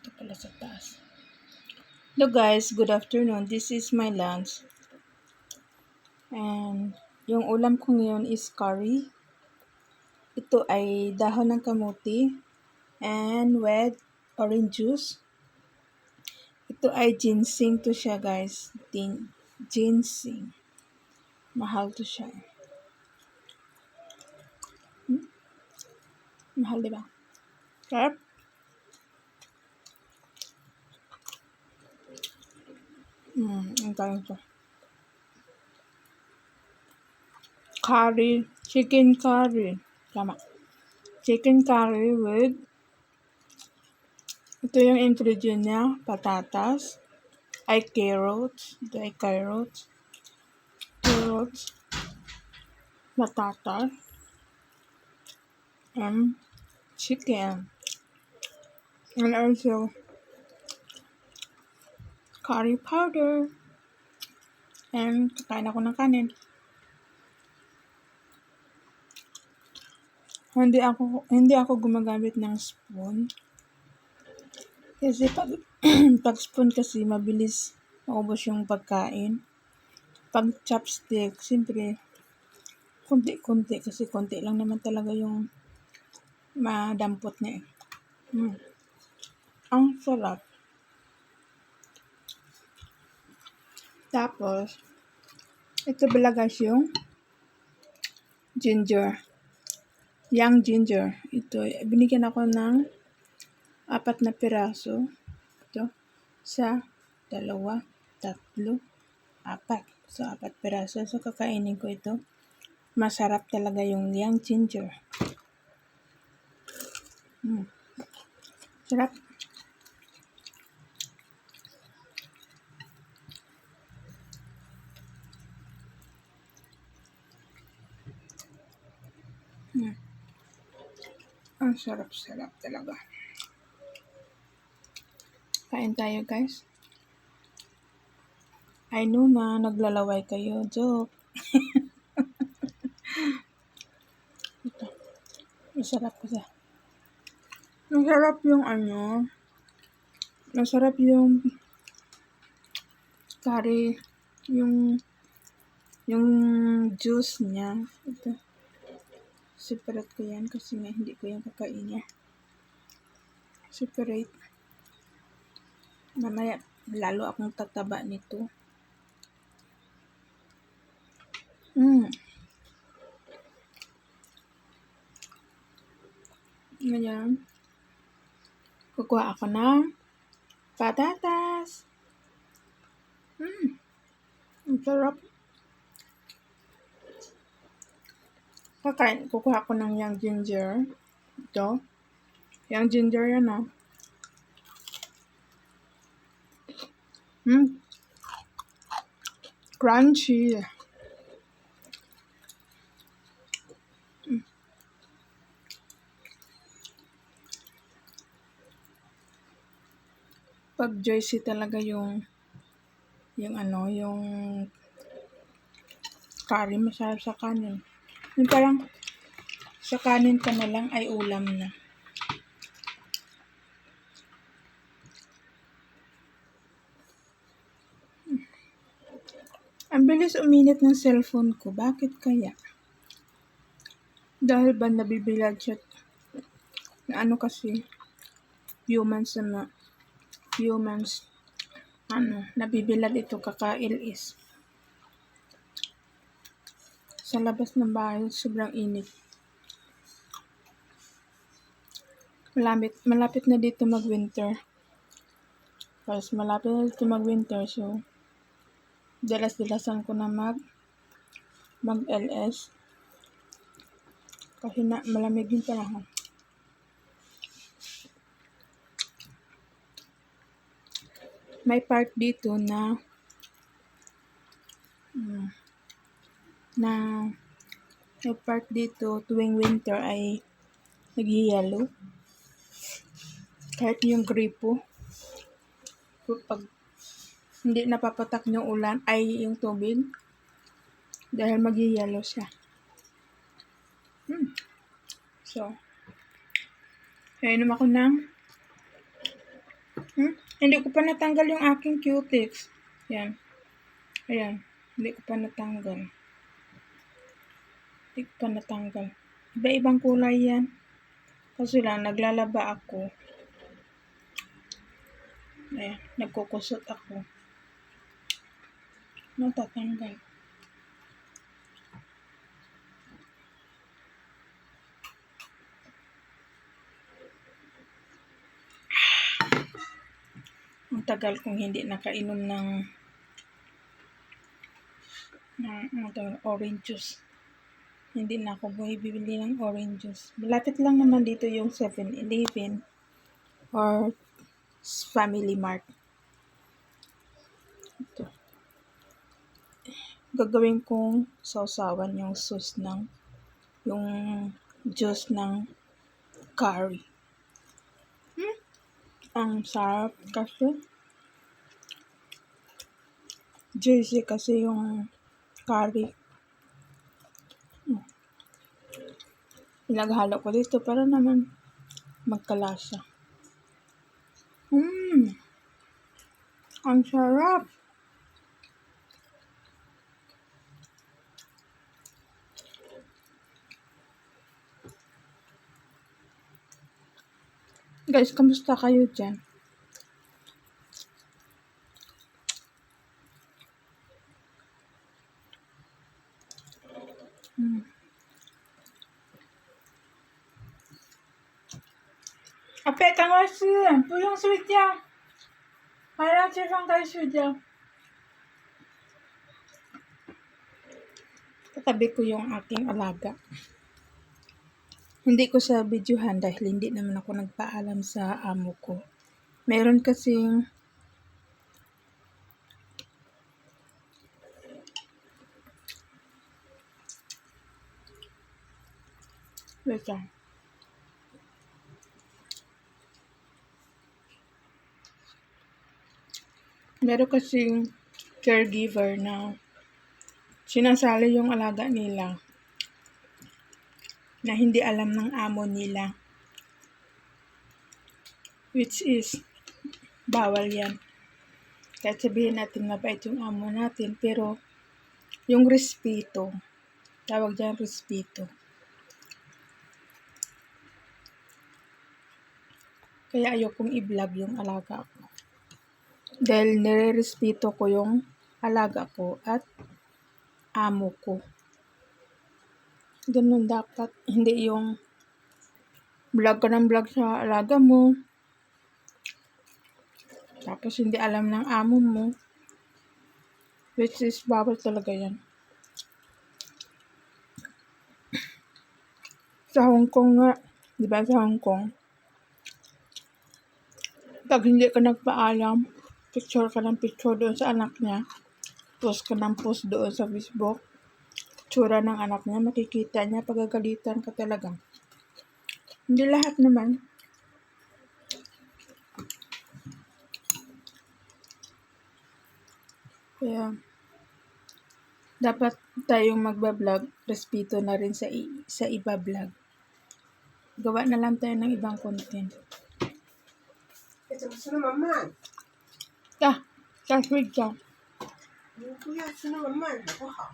Ito pala sa taas. Hello guys, good afternoon. This is my lunch. And yung ulam ko ngayon is curry. Ito ay dahon ng kamuti and with orange juice. Ito ay ginseng to siya guys. Ginseng. Mahal to siya. Mahal diba? Sarap. Ang tawag ito. Curry. Chicken curry. Tama. Chicken curry with ito yung ingredient niya. Patatas. Ay carrots. Ito ay carrots. Patatas. And chicken. And also curry powder. And kakain ako ng kanin. Hindi ako gumagamit ng spoon. Kasi pag spoon kasi mabilis maubos yung pagkain. Pag chopstick, siyempre konti-konti kasi konti lang naman talaga yung madampot niya. Ang sarap. Tapos, ito pala guys yung ginger. Young ginger. Ito, binigyan ako ng 4 na piraso. Ito, 1, 2, 3, 4. So, 4 piraso. So, kakainin ko ito. Masarap talaga yung young ginger. Sarap. Ang sarap-sarap talaga. Kain tayo guys. I know na naglalaway kayo. Joke. Ito. Masarap kasi. Masarap yung masarap yung curry, yung juice niya. Ito. Separate ko yan kasi nga hindi ko yan kakainin. Separate. Mamaya lalo akong tataba nito. Ngayon, kukuha ako ng patatas. Ang sarap. Kukuha ko ng young ginger. Ito. Young ginger yan Crunchy. Pag juicy talaga yung curry, masarap sa kanin. Yung parang sa kanin ka na lang ay ulam na. Ang bilis uminit ng cellphone ko. Bakit kaya? Dahil ba nabibilad siya na kasi nabibilad ito kakailis. Sa labas ng bahay, sobrang init. Malapit na dito mag-winter. Tapos malapit na dito mag-winter, so dalas-dalasan ko na mag-LS. Kasi malamig yung panahon. May part dito na may part dito tuwing winter ay nag-yellow. Kahit yung gripo. Pag hindi napapatak yung ulan ay yung tubig dahil mag-yellow siya. So, inom ako ng Hindi ko pa natanggal yung aking cutex. Yan. Ayan. Hindi ko pa natanggal. Iba-ibang kulay yan. Kasi lang, naglalaba ako. Ayan. Nagkukusot ako. Natatanggal. Ang tagal kong hindi nakainom ng orange juice. Hindi na ako bumibili ng orange juice. Malapit lang naman dito yung 7-Eleven or Family Mart. Ito. Gagawin kong sausawan yung juice ng curry. Ang sarap kasi. Juicy kasi yung curry. Pinaghalo ko dito para naman magkalasa. Ang sarap. Guys, kamusta kayo dyan? Ape, 赶快吃，不用睡觉，还要去放开睡觉。Katabi ko yung aking alaga. Hindi ko siya videohan dahil hindi naman ako nagpaalam sa amo ko. Meron kasing wait lang. Meron kasing caregiver na sinasali yung alaga nila na hindi alam ng amo nila. Which is, bawal yan. Kahit sabihin natin mabait yung amo natin, pero yung respeto, tawag dyan respeto. Kaya ayokong i-vlog yung alaga ko. Dahil nire-respeto ko yung alaga ko at amo ko. Ganun dapat. Hindi yung vlog ka ng vlog sa alaga mo. Tapos hindi alam ng amo mo. Which is bawal talaga yan. Sa Hong Kong nga, di ba sa Hong Kong, pag hindi ka nagpaalam, picture ka ng picture doon sa anak niya, post ka ng post doon sa Facebook, tsura ng anak niya, makikita niya, pagagalitan ka talaga. Hindi lahat naman. Kaya, dapat tayong magbablog, respeto na rin sa iba vlog. Gawa na lang tayo ng ibang content. 怎么吃那么慢？再睡觉。你不要吃那么慢，也不好。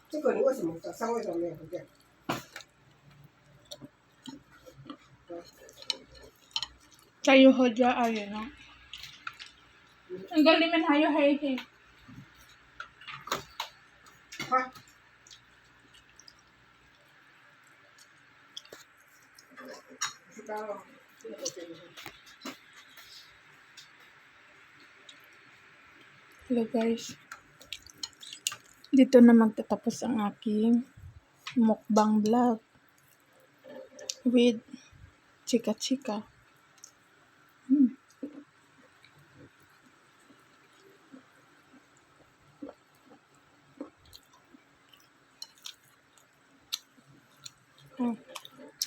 这个你为什么早上为什么没有不见？ Kayo hodya ayun no. Ang galing man hayo hay. 快！ 吃干了，这个我给你。 Hello guys. Dito na magtatapos ang aking mukbang vlog with chika-chika.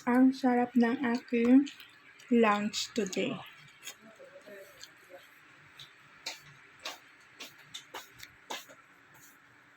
Ang sarap ng aking lunch today.